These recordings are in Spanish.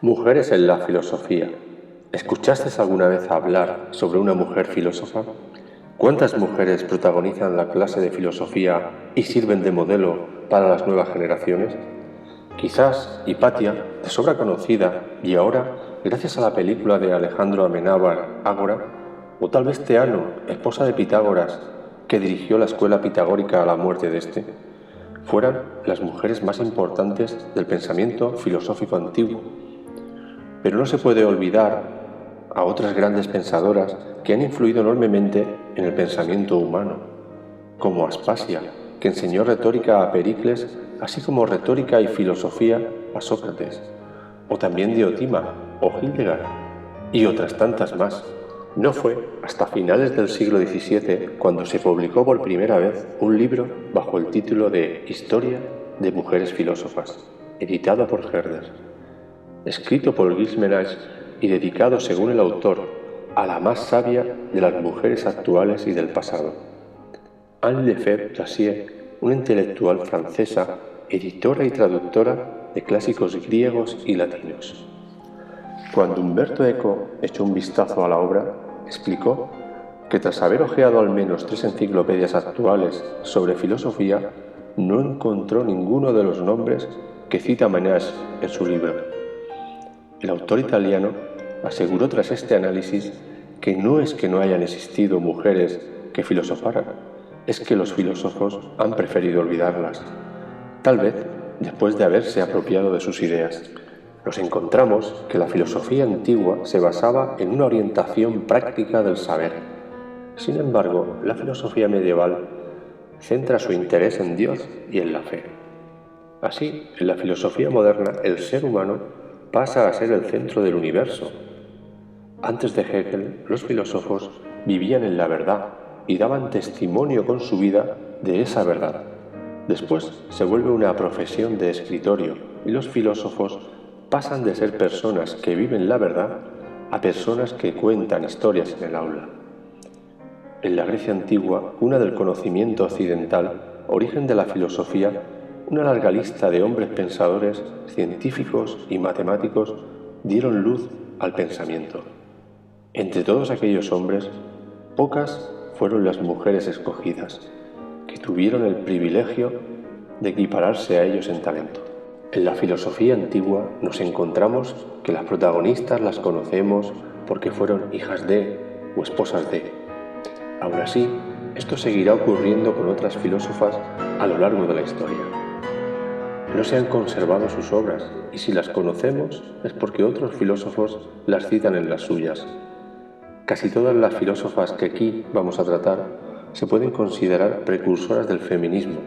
Mujeres en la filosofía. ¿Escuchaste alguna vez hablar sobre una mujer filósofa? ¿Cuántas mujeres protagonizan la clase de filosofía y sirven de modelo para las nuevas generaciones? Quizás Hipatia, de sobra conocida, y ahora, gracias a la película de Alejandro Amenábar, Ágora, o tal vez Teano, esposa de Pitágoras, que dirigió la escuela pitagórica a la muerte de éste, fueran las mujeres más importantes del pensamiento filosófico antiguo. Pero no se puede olvidar a otras grandes pensadoras que han influido enormemente en el pensamiento humano, como Aspasia, que enseñó retórica a Pericles, así como retórica y filosofía a Sócrates, o también Diotima o Hildegard, y otras tantas más. No fue hasta finales del siglo XVII cuando se publicó por primera vez un libro bajo el título de Historia de mujeres filósofas, editado por Herder, escrito por Gilgamesh y dedicado, según el autor, a la más sabia de las mujeres actuales y del pasado. Anne Lefebvre-Classier, una intelectual francesa, editora y traductora de clásicos griegos y latinos. Cuando Umberto Eco echó un vistazo a la obra, explicó que tras haber hojeado al menos 3 enciclopedias actuales sobre filosofía, no encontró ninguno de los nombres que cita Menage en su libro. El autor italiano aseguró tras este análisis que no es que no hayan existido mujeres que filosofaran, es que los filósofos han preferido olvidarlas, tal vez después de haberse apropiado de sus ideas. Nos encontramos que la filosofía antigua se basaba en una orientación práctica del saber. Sin embargo, la filosofía medieval centra su interés en Dios y en la fe. Así, en la filosofía moderna, el ser humano pasa a ser el centro del universo. Antes de Hegel, los filósofos vivían en la verdad y daban testimonio con su vida de esa verdad. Después se vuelve una profesión de escritorio y los filósofos pasan de ser personas que viven la verdad a personas que cuentan historias en el aula. En la Grecia antigua, cuna del conocimiento occidental, origen de la filosofía, una larga lista de hombres pensadores, científicos y matemáticos dieron luz al pensamiento. Entre todos aquellos hombres, pocas fueron las mujeres escogidas, que tuvieron el privilegio de equipararse a ellos en talento. En la filosofía antigua nos encontramos que las protagonistas las conocemos porque fueron hijas de o esposas de. Aún así, esto seguirá ocurriendo con otras filósofas a lo largo de la historia. No se han conservado sus obras y si las conocemos es porque otros filósofos las citan en las suyas. Casi todas las filósofas que aquí vamos a tratar se pueden considerar precursoras del feminismo,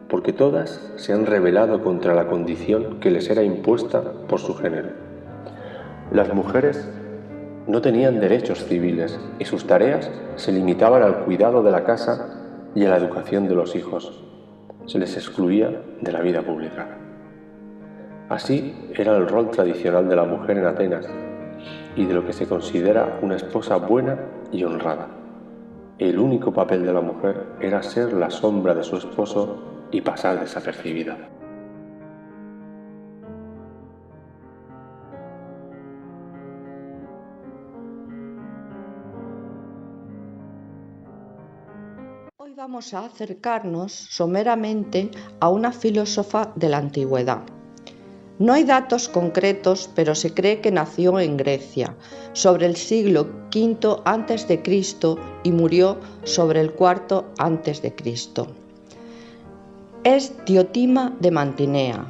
porque todas se han rebelado contra la condición que les era impuesta por su género. Las mujeres no tenían derechos civiles y sus tareas se limitaban al cuidado de la casa y a la educación de los hijos. Se les excluía de la vida pública. Así era el rol tradicional de la mujer en Atenas y de lo que se considera una esposa buena y honrada. El único papel de la mujer era ser la sombra de su esposo y pasar desapercibida. Hoy vamos a acercarnos someramente a una filósofa de la antigüedad. No hay datos concretos, pero se cree que nació en Grecia, sobre el siglo V a.C. y murió sobre el IV a.C. Es Diotima de Mantinea.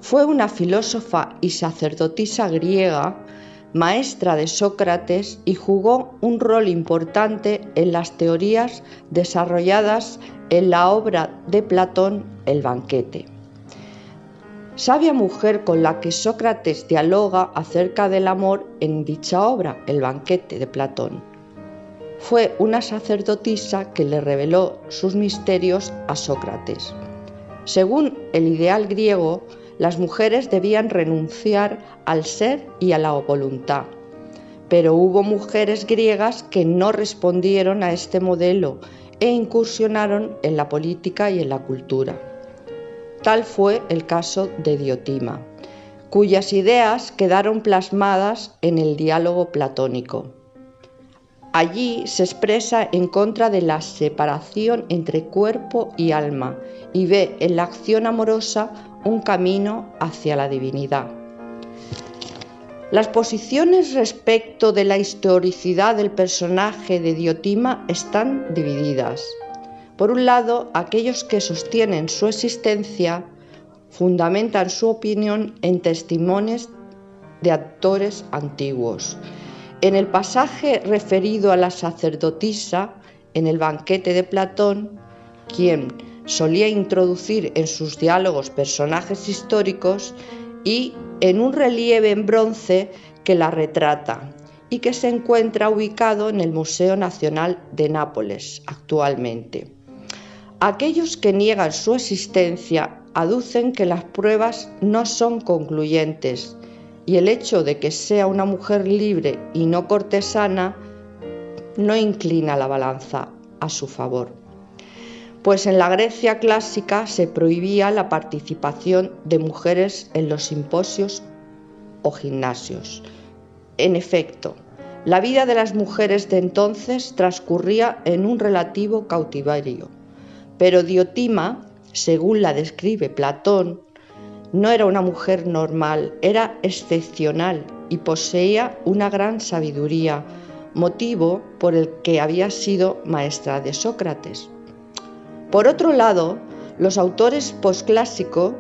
Fue una filósofa y sacerdotisa griega, maestra de Sócrates y jugó un rol importante en las teorías desarrolladas en la obra de Platón, El banquete. Sabia mujer con la que Sócrates dialoga acerca del amor en dicha obra, El banquete de Platón. Fue una sacerdotisa que le reveló sus misterios a Sócrates. Según el ideal griego, las mujeres debían renunciar al ser y a la voluntad, pero hubo mujeres griegas que no respondieron a este modelo e incursionaron en la política y en la cultura. Tal fue el caso de Diotima. cuyas ideas quedaron plasmadas en el diálogo platónico. Allí se expresa en contra de la separación entre cuerpo y alma y ve en la acción amorosa un camino hacia la divinidad. Las posiciones respecto de la historicidad del personaje de Diotima están divididas. Por un lado, aquellos que sostienen su existencia fundamentan su opinión en testimonios de autores antiguos. En el pasaje referido a la sacerdotisa, en el banquete de Platón, quien solía introducir en sus diálogos personajes históricos, y en un relieve en bronce que la retrata y que se encuentra ubicado en el Museo Nacional de Nápoles actualmente. Aquellos que niegan su existencia aducen que las pruebas no son concluyentes y el hecho de que sea una mujer libre y no cortesana no inclina la balanza a su favor, pues en la Grecia clásica se prohibía la participación de mujeres en los simposios o gimnasios. En efecto, la vida de las mujeres de entonces transcurría en un relativo cautiverio, pero Diotima, según la describe Platón, no era una mujer normal, era excepcional y poseía una gran sabiduría, motivo por el que había sido maestra de Sócrates. Por otro lado, los autores posclásicos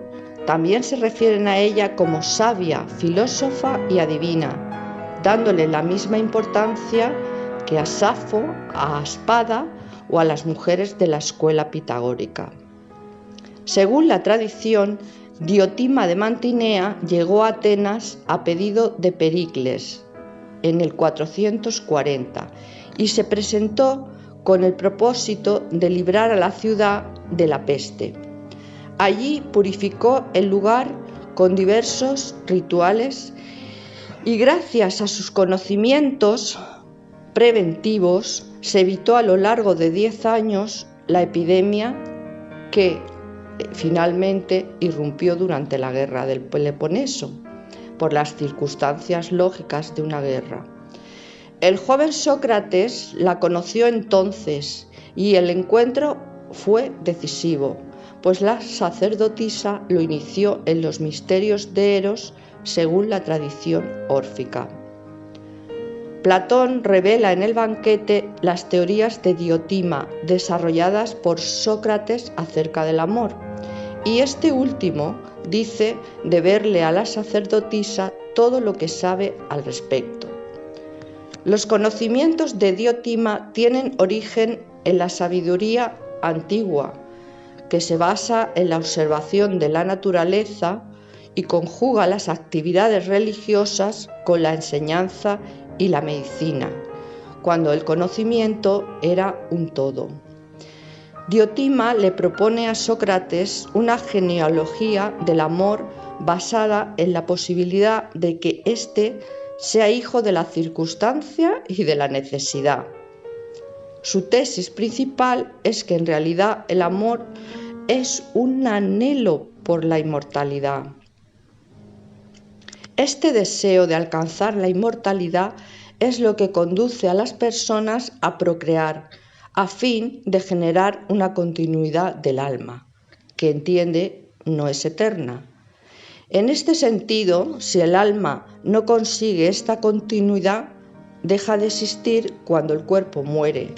también se refieren a ella como sabia, filósofa y adivina, dándole la misma importancia que a Safo, a Aspada o a las mujeres de la escuela pitagórica. Según la tradición, Diotima de Mantinea llegó a Atenas a pedido de Pericles en el 440 y se presentó con el propósito de librar a la ciudad de la peste. Allí purificó el lugar con diversos rituales y gracias a sus conocimientos preventivos se evitó a lo largo de 10 años la epidemia que finalmente irrumpió durante la guerra del Peloponeso, por las circunstancias lógicas de una guerra. El joven Sócrates la conoció entonces y el encuentro fue decisivo, pues la sacerdotisa lo inició en los misterios de Eros según la tradición órfica. Platón revela en el banquete las teorías de Diotima desarrolladas por Sócrates acerca del amor, y este último dice deberle a la sacerdotisa todo lo que sabe al respecto. Los conocimientos de Diotima tienen origen en la sabiduría antigua, que se basa en la observación de la naturaleza y conjuga las actividades religiosas con la enseñanza y la medicina, cuando el conocimiento era un todo. Diotima le propone a Sócrates una genealogía del amor basada en la posibilidad de que éste sea hijo de la circunstancia y de la necesidad. Su tesis principal es que en realidad el amor es un anhelo por la inmortalidad. Este deseo de alcanzar la inmortalidad es lo que conduce a las personas a procrear, a fin de generar una continuidad del alma, que entiende no es eterna. En este sentido, si el alma no consigue esta continuidad, deja de existir cuando el cuerpo muere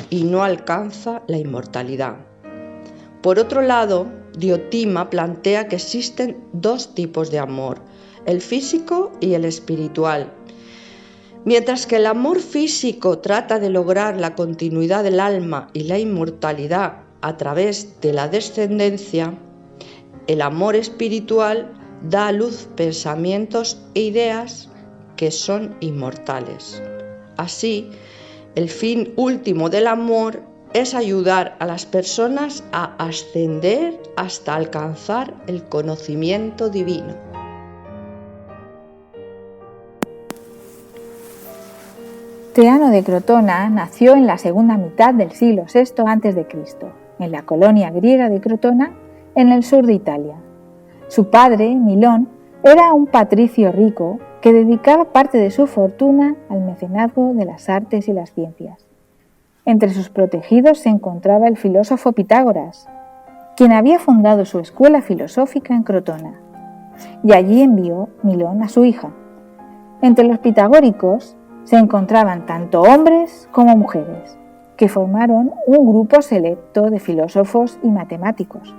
y no alcanza la inmortalidad. Por otro lado, Diotima plantea que existen dos tipos de amor, el físico y el espiritual. Mientras que el amor físico trata de lograr la continuidad del alma y la inmortalidad a través de la descendencia, el amor espiritual da a luz pensamientos e ideas que son inmortales. Así, el fin último del amor es ayudar a las personas a ascender hasta alcanzar el conocimiento divino. Teano de Crotona nació en la segunda mitad del siglo VI a.C., en la colonia griega de Crotona, en el sur de Italia. Su padre, Milón, Era un patricio rico que dedicaba parte de su fortuna al mecenazgo de las artes y las ciencias. Entre sus protegidos se encontraba el filósofo Pitágoras, quien había fundado su escuela filosófica en Crotona, y allí envió Milón a su hija. Entre los pitagóricos se encontraban tanto hombres como mujeres, que formaron un grupo selecto de filósofos y matemáticos.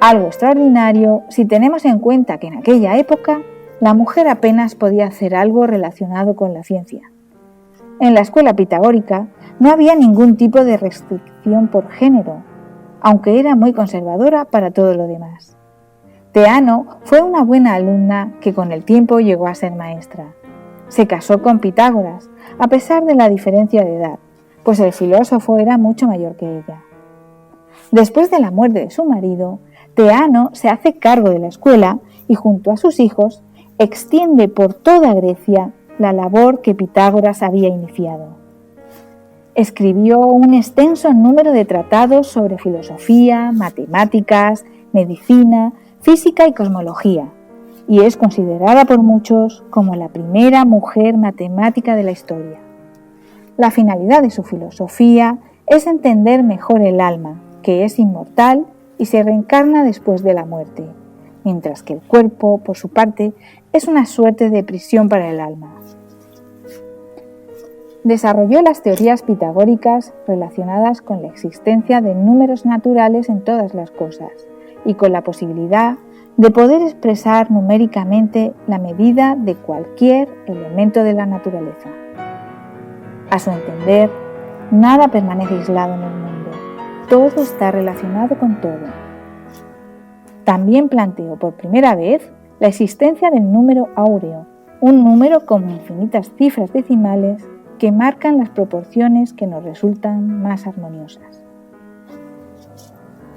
Algo extraordinario si tenemos en cuenta que en aquella época la mujer apenas podía hacer algo relacionado con la ciencia. En la escuela pitagórica no había ningún tipo de restricción por género, aunque era muy conservadora para todo lo demás. Teano fue una buena alumna que con el tiempo llegó a ser maestra. Se casó con Pitágoras, a pesar de la diferencia de edad, pues el filósofo era mucho mayor que ella. Después de la muerte de su marido, Teano se hace cargo de la escuela y junto a sus hijos extiende por toda Grecia la labor que Pitágoras había iniciado. Escribió un extenso número de tratados sobre filosofía, matemáticas, medicina, física y cosmología, y es considerada por muchos como la primera mujer matemática de la historia. La finalidad de su filosofía es entender mejor el alma, que es inmortal y se reencarna después de la muerte, mientras que el cuerpo, por su parte, es una suerte de prisión para el alma. Desarrolló las teorías pitagóricas relacionadas con la existencia de números naturales en todas las cosas y con la posibilidad de poder expresar numéricamente la medida de cualquier elemento de la naturaleza. A su entender, nada permanece aislado en el mundo, todo está relacionado con todo. También planteó por primera vez la existencia del número áureo, un número con infinitas cifras decimales que marcan las proporciones que nos resultan más armoniosas.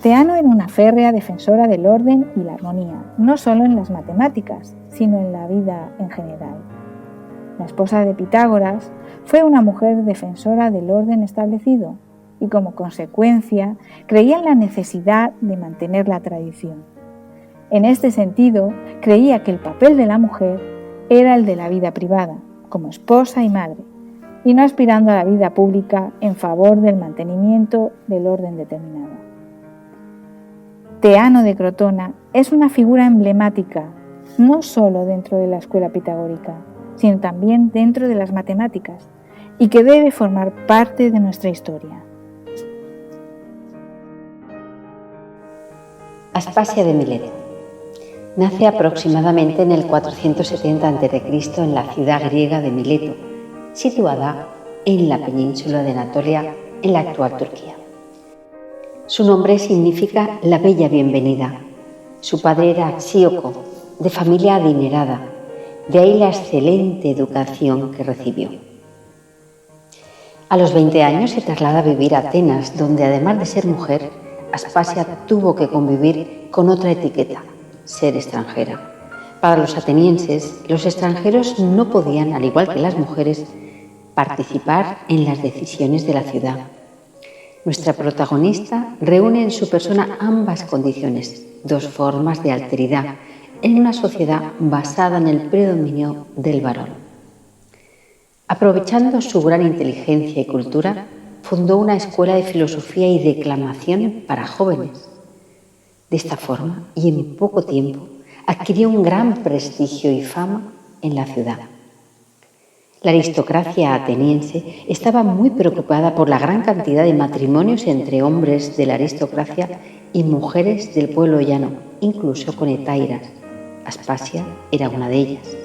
Teano era una férrea defensora del orden y la armonía, no solo en las matemáticas, sino en la vida en general. La esposa de Pitágoras fue una mujer defensora del orden establecido y, como consecuencia, creía en la necesidad de mantener la tradición. En este sentido, creía que el papel de la mujer era el de la vida privada, como esposa y madre, y no aspirando a la vida pública en favor del mantenimiento del orden determinado. Teano de Crotona es una figura emblemática, no solo dentro de la escuela pitagórica, sino también dentro de las matemáticas, y que debe formar parte de nuestra historia. Aspasia de Mileto. Nace aproximadamente en el 470 a.C. en la ciudad griega de Mileto, situada en la península de Anatolia, en la actual Turquía. Su nombre significa la bella bienvenida. Su padre era Axíoco, de familia adinerada, de ahí la excelente educación que recibió. A los 20 años se traslada a vivir a Atenas, donde además de ser mujer, Aspasia tuvo que convivir con otra etiqueta, ser extranjera. Para los atenienses, los extranjeros no podían, al igual que las mujeres, participar en las decisiones de la ciudad. Nuestra protagonista reúne en su persona ambas condiciones, dos formas de alteridad, en una sociedad basada en el predominio del varón. Aprovechando su gran inteligencia y cultura, fundó una escuela de filosofía y declamación para jóvenes. De esta forma, y en poco tiempo, adquirió un gran prestigio y fama en la ciudad. La aristocracia ateniense estaba muy preocupada por la gran cantidad de matrimonios entre hombres de la aristocracia y mujeres del pueblo llano, incluso con hetairas. Aspasia era una de ellas.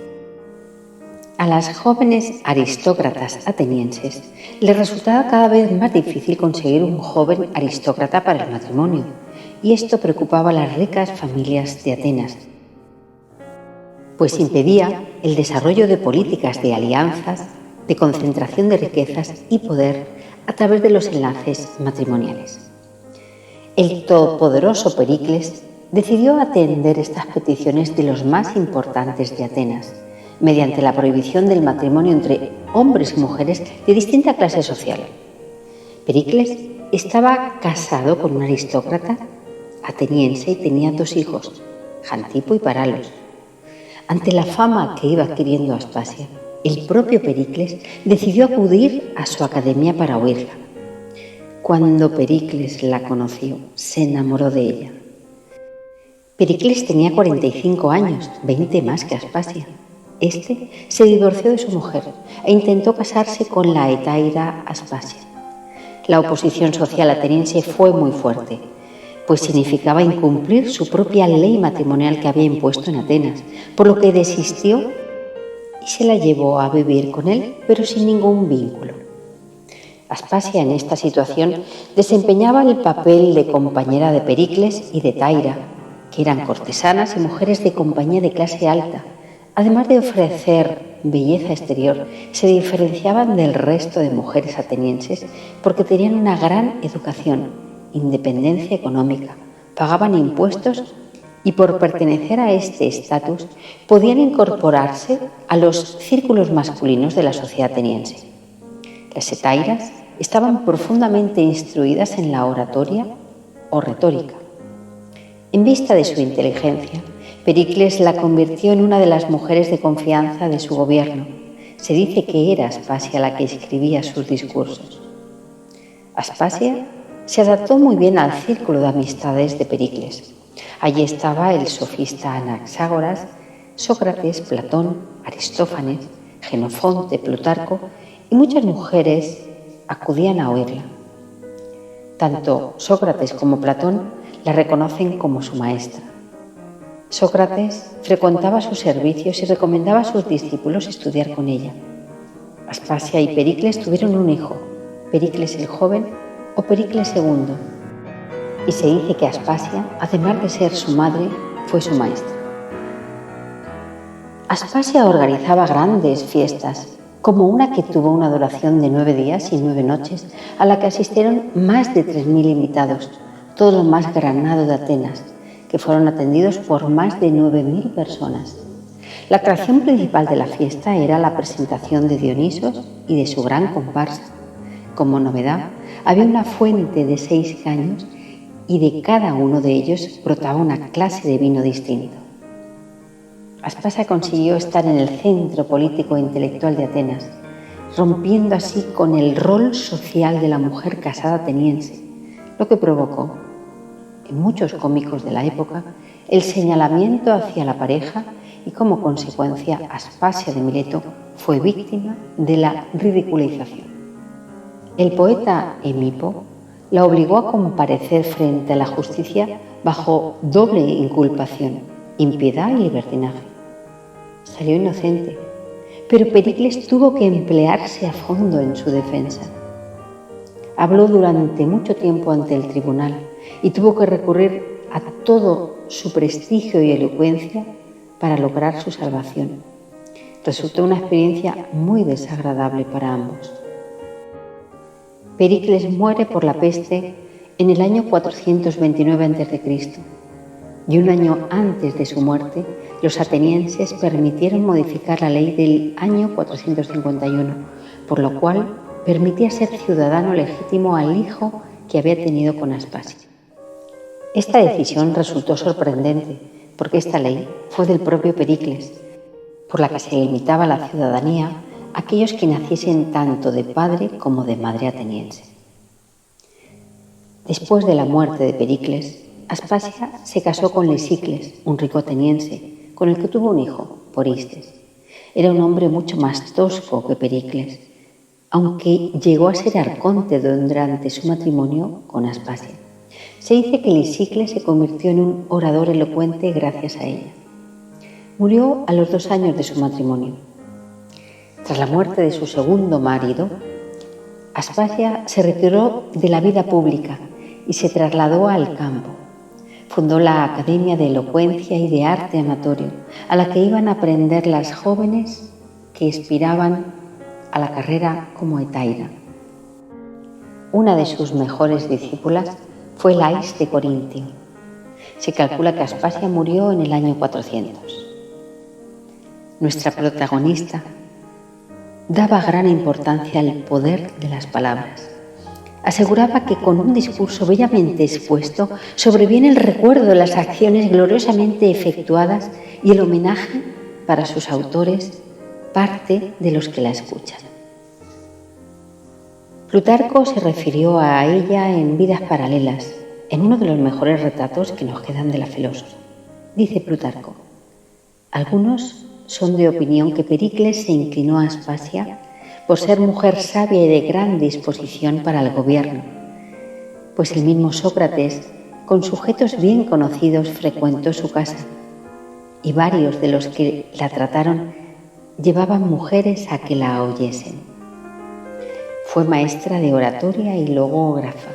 A las jóvenes aristócratas atenienses les resultaba cada vez más difícil conseguir un joven aristócrata para el matrimonio, y esto preocupaba a las ricas familias de Atenas, pues impedía el desarrollo de políticas de alianzas, de concentración de riquezas y poder a través de los enlaces matrimoniales. El todopoderoso Pericles decidió atender estas peticiones de los más importantes de Atenas, mediante la prohibición del matrimonio entre hombres y mujeres de distinta clase social. Pericles estaba casado con una aristócrata ateniense y tenía dos hijos, Jantipo y Paralos. Ante la fama que iba adquiriendo Aspasia, el propio Pericles decidió acudir a su academia para oírla. Cuando Pericles la conoció, se enamoró de ella. Pericles tenía 45 años, 20 más que Aspasia. Este se divorció de su mujer e intentó casarse con la hetaira Aspasia. La oposición social ateniense fue muy fuerte, pues significaba incumplir su propia ley matrimonial que había impuesto en Atenas, por lo que desistió y se la llevó a vivir con él, pero sin ningún vínculo. Aspasia en esta situación desempeñaba el papel de compañera de Pericles y de Taira, que eran cortesanas y mujeres de compañía de clase alta. Además de ofrecer belleza exterior, se diferenciaban del resto de mujeres atenienses porque tenían una gran educación, independencia económica, pagaban impuestos y por pertenecer a este estatus podían incorporarse a los círculos masculinos de la sociedad ateniense. Las hetairas estaban profundamente instruidas en la oratoria o retórica. En vista de su inteligencia, Pericles la convirtió en una de las mujeres de confianza de su gobierno. Se dice que era Aspasia la que escribía sus discursos. Aspasia se adaptó muy bien al círculo de amistades de Pericles. Allí estaba el sofista Anaxágoras, Sócrates, Platón, Aristófanes, Jenofonte, Plutarco y muchas mujeres acudían a oírla. Tanto Sócrates como Platón la reconocen como su maestra. Sócrates frecuentaba sus servicios y recomendaba a sus discípulos estudiar con ella. Aspasia y Pericles tuvieron un hijo, Pericles el joven o Pericles II, y se dice que Aspasia, además de ser su madre, fue su maestra. Aspasia organizaba grandes fiestas, como una que tuvo una duración de 9 días y 9 noches, a la que asistieron más de 3.000 invitados, todo lo más granado de Atenas, que fueron atendidos por más de 9.000 personas. La atracción principal de la fiesta era la presentación de Dionisos y de su gran comparsa. Como novedad, había una fuente de 6 caños y de cada uno de ellos brotaba una clase de vino distinto. Aspasia consiguió estar en el centro político e intelectual de Atenas, rompiendo así con el rol social de la mujer casada ateniense, lo que provocó en muchos cómicos de la época el señalamiento hacia la pareja y como consecuencia Aspasia de Mileto fue víctima de la ridiculización. El poeta Hemipo la obligó a comparecer frente a la justicia bajo doble inculpación, impiedad y libertinaje. Salió inocente, pero Pericles tuvo que emplearse a fondo en su defensa. Habló durante mucho tiempo ante el tribunal y tuvo que recurrir a todo su prestigio y elocuencia para lograr su salvación. Resultó una experiencia muy desagradable para ambos. Pericles muere por la peste en el año 429 a.C. y un año antes de su muerte, los atenienses permitieron modificar la ley del año 451, por lo cual permitía ser ciudadano legítimo al hijo que había tenido con Aspasia. Esta decisión resultó sorprendente, porque esta ley fue del propio Pericles, por la que se limitaba la ciudadanía a aquellos que naciesen tanto de padre como de madre ateniense. Después de la muerte de Pericles, Aspasia se casó con Lisicles, un rico ateniense, con el que tuvo un hijo, Poristes. Era un hombre mucho más tosco que Pericles, aunque llegó a ser arconte durante su matrimonio con Aspasia. Se dice que Lisicles se convirtió en un orador elocuente gracias a ella. Murió a los 2 años de su matrimonio. Tras la muerte de su segundo marido, Aspasia se retiró de la vida pública y se trasladó al campo. Fundó la Academia de Elocuencia y de Arte Amatorio, a la que iban a aprender las jóvenes que aspiraban a la carrera como hetaira. Una de sus mejores discípulas fue Lais de Corintio. Se calcula que Aspasia murió en el año 400. Nuestra protagonista daba gran importancia al poder de las palabras. Aseguraba que con un discurso bellamente expuesto sobreviene el recuerdo de las acciones gloriosamente efectuadas y el homenaje para sus autores, parte de los que la escuchan. Plutarco se refirió a ella en Vidas paralelas, en uno de los mejores retratos que nos quedan de la filósofa. Dice Plutarco: algunos son de opinión que Pericles se inclinó a Aspasia por ser mujer sabia y de gran disposición para el gobierno, pues el mismo Sócrates, con sujetos bien conocidos, frecuentó su casa, y varios de los que la trataron llevaban mujeres a que la oyesen. Fue maestra de oratoria y logógrafa,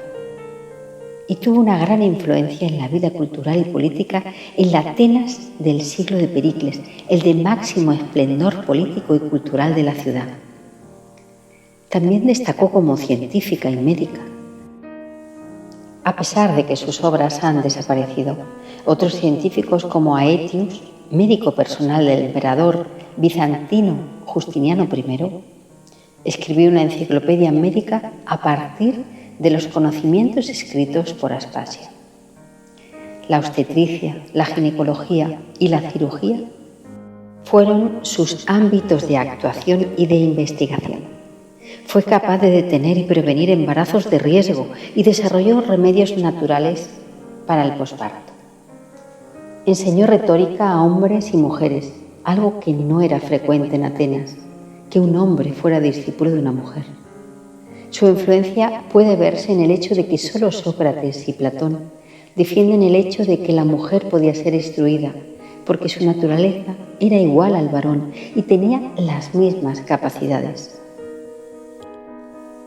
y tuvo una gran influencia en la vida cultural y política en la Atenas del siglo de Pericles, el de máximo esplendor político y cultural de la ciudad. También destacó como científica y médica. A pesar de que sus obras han desaparecido, otros científicos como Aetius, médico personal del emperador bizantino Justiniano I, escribió una enciclopedia médica a partir de los conocimientos escritos por Aspasia. La obstetricia, la ginecología y la cirugía fueron sus ámbitos de actuación y de investigación. Fue capaz de detener y prevenir embarazos de riesgo y desarrolló remedios naturales para el posparto. Enseñó retórica a hombres y mujeres, algo que no era frecuente en Atenas, que un hombre fuera discípulo de una mujer. Su influencia puede verse en el hecho de que solo Sócrates y Platón defienden el hecho de que la mujer podía ser instruida, porque su naturaleza era igual al varón y tenía las mismas capacidades.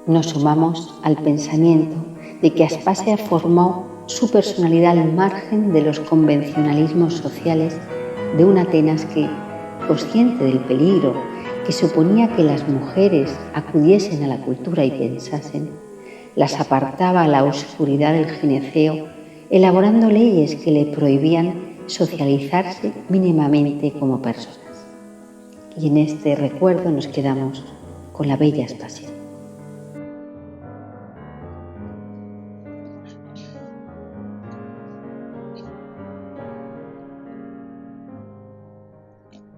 Nos sumamos al pensamiento de que Aspasia formó su personalidad al margen de los convencionalismos sociales de una Atenas que, consciente del peligro que suponía que las mujeres acudiesen a la cultura y pensasen, las apartaba a la oscuridad del gineceo, elaborando leyes que le prohibían socializarse mínimamente como personas. Y en este recuerdo nos quedamos con la bella Aspasia.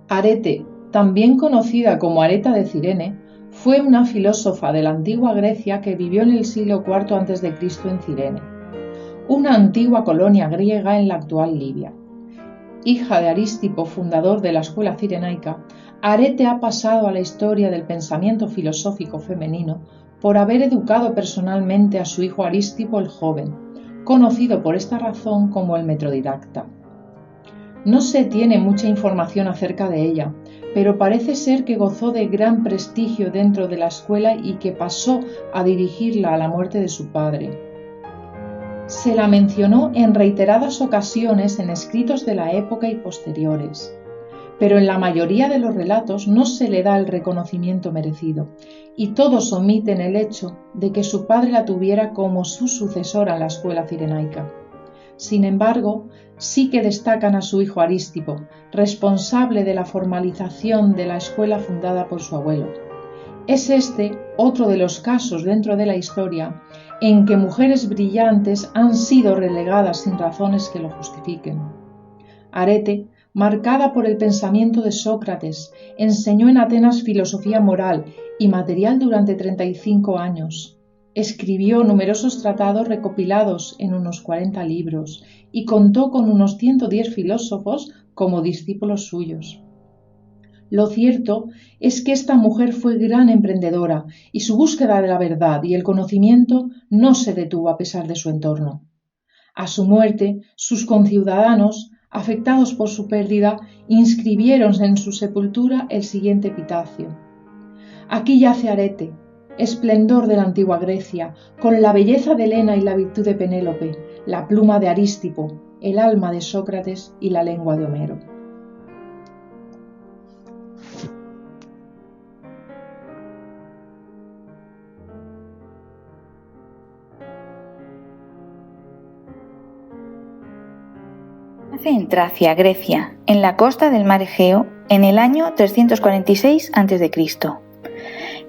Arete, también conocida como Areta de Cirene, fue una filósofa de la antigua Grecia que vivió en el siglo IV a.C. en Cirene, una antigua colonia griega en la actual Libia. Hija de Arístipo, fundador de la escuela cirenaica, Arete ha pasado a la historia del pensamiento filosófico femenino por haber educado personalmente a su hijo Arístipo el joven, conocido por esta razón como el metrodidacta. No se tiene mucha información acerca de ella, pero parece ser que gozó de gran prestigio dentro de la escuela y que pasó a dirigirla a la muerte de su padre. Se la mencionó en reiteradas ocasiones en escritos de la época y posteriores, pero en la mayoría de los relatos no se le da el reconocimiento merecido, y todos omiten el hecho de que su padre la tuviera como su sucesora en la escuela cirenaica. Sin embargo, sí que destacan a su hijo Arístipo, responsable de la formalización de la escuela fundada por su abuelo. Es este otro de los casos dentro de la historia en que mujeres brillantes han sido relegadas sin razones que lo justifiquen. Arete, marcada por el pensamiento de Sócrates, enseñó en Atenas filosofía moral y material durante 35 años. Escribió numerosos tratados recopilados en unos 40 libros y contó con unos 110 filósofos como discípulos suyos. Lo cierto es que esta mujer fue gran emprendedora y su búsqueda de la verdad y el conocimiento no se detuvo a pesar de su entorno. A su muerte, sus conciudadanos, afectados por su pérdida, inscribieron en su sepultura el siguiente epitafio: aquí yace Arete, esplendor de la antigua Grecia, con la belleza de Helena y la virtud de Penélope, la pluma de Arístipo, el alma de Sócrates y la lengua de Homero. Nace en Tracia, Grecia, en la costa del mar Egeo, en el año 346 a.C.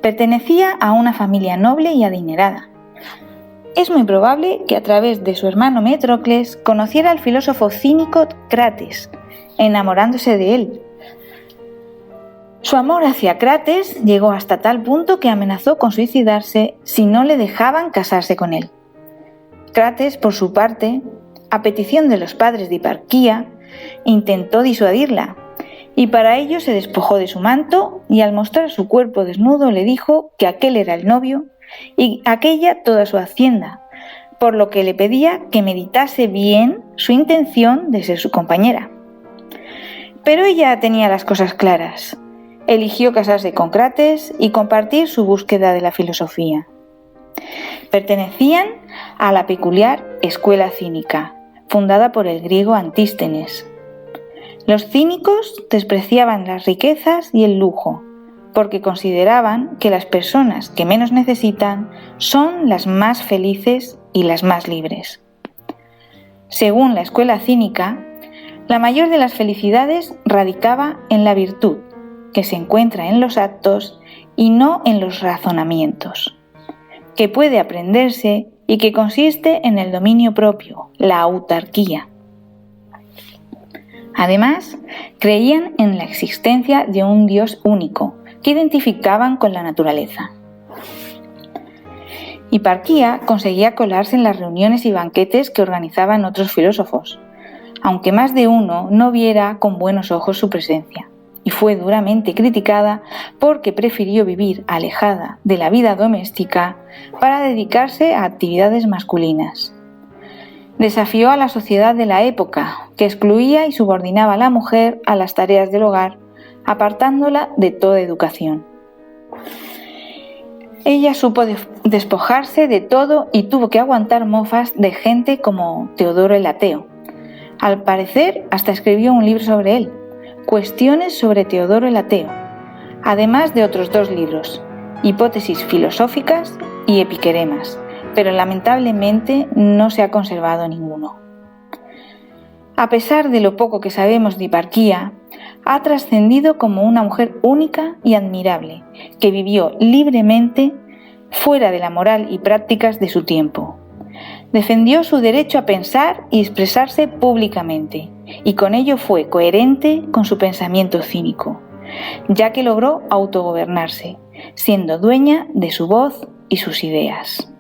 Pertenecía a una familia noble y adinerada. Es muy probable que a través de su hermano Metrocles conociera al filósofo cínico Crates, enamorándose de él. Su amor hacia Crates llegó hasta tal punto que amenazó con suicidarse si no le dejaban casarse con él. Crates, por su parte, a petición de los padres de Hiparquía, intentó disuadirla, y para ello se despojó de su manto y al mostrar su cuerpo desnudo le dijo que aquel era el novio y aquella toda su hacienda, por lo que le pedía que meditase bien su intención de ser su compañera. Pero ella tenía las cosas claras. Eligió casarse con Crates y compartir su búsqueda de la filosofía. Pertenecían a la peculiar escuela cínica, fundada por el griego Antístenes. Los cínicos despreciaban las riquezas y el lujo, porque consideraban que las personas que menos necesitan son las más felices y las más libres. Según la escuela cínica, la mayor de las felicidades radicaba en la virtud, que se encuentra en los actos y no en los razonamientos, que puede aprenderse y que consiste en el dominio propio, la autarquía. Además, creían en la existencia de un Dios único, que identificaban con la naturaleza. Hiparquía conseguía colarse en las reuniones y banquetes que organizaban otros filósofos, aunque más de uno no viera con buenos ojos su presencia, y fue duramente criticada porque prefirió vivir alejada de la vida doméstica para dedicarse a actividades masculinas. Desafió a la sociedad de la época, que excluía y subordinaba a la mujer a las tareas del hogar, apartándola de toda educación. Ella supo despojarse de todo y tuvo que aguantar mofas de gente como Teodoro el Ateo. Al parecer, hasta escribió un libro sobre él, Cuestiones sobre Teodoro el Ateo, además de otros 2 libros, Hipótesis filosóficas y Epiqueremas, pero lamentablemente no se ha conservado ninguno. A pesar de lo poco que sabemos de Hiparquía, ha trascendido como una mujer única y admirable, que vivió libremente fuera de la moral y prácticas de su tiempo. Defendió su derecho a pensar y expresarse públicamente, y con ello fue coherente con su pensamiento cínico, ya que logró autogobernarse, siendo dueña de su voz y sus ideas.